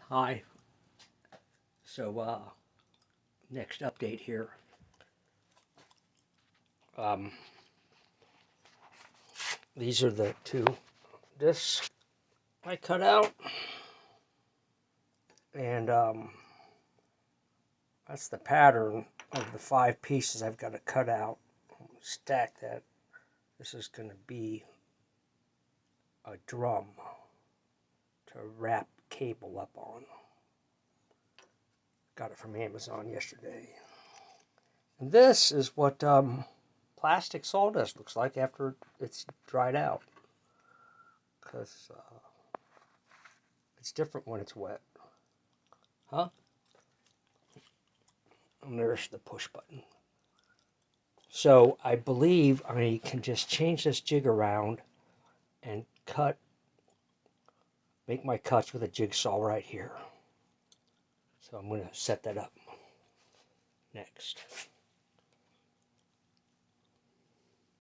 Hi. So, next update here. Um, these are the two discs I cut out, and that's the pattern of the 5 pieces I've got to cut out. Stack that. This is going to be a drum to wrap cable up on. Got it from Amazon yesterday. And this is what plastic sawdust looks like after it's dried out. Because it's different when it's wet. Huh? And there's the push button. So I believe I can just change this jig around and make my cuts with a jigsaw right here. So I'm going to set that up next.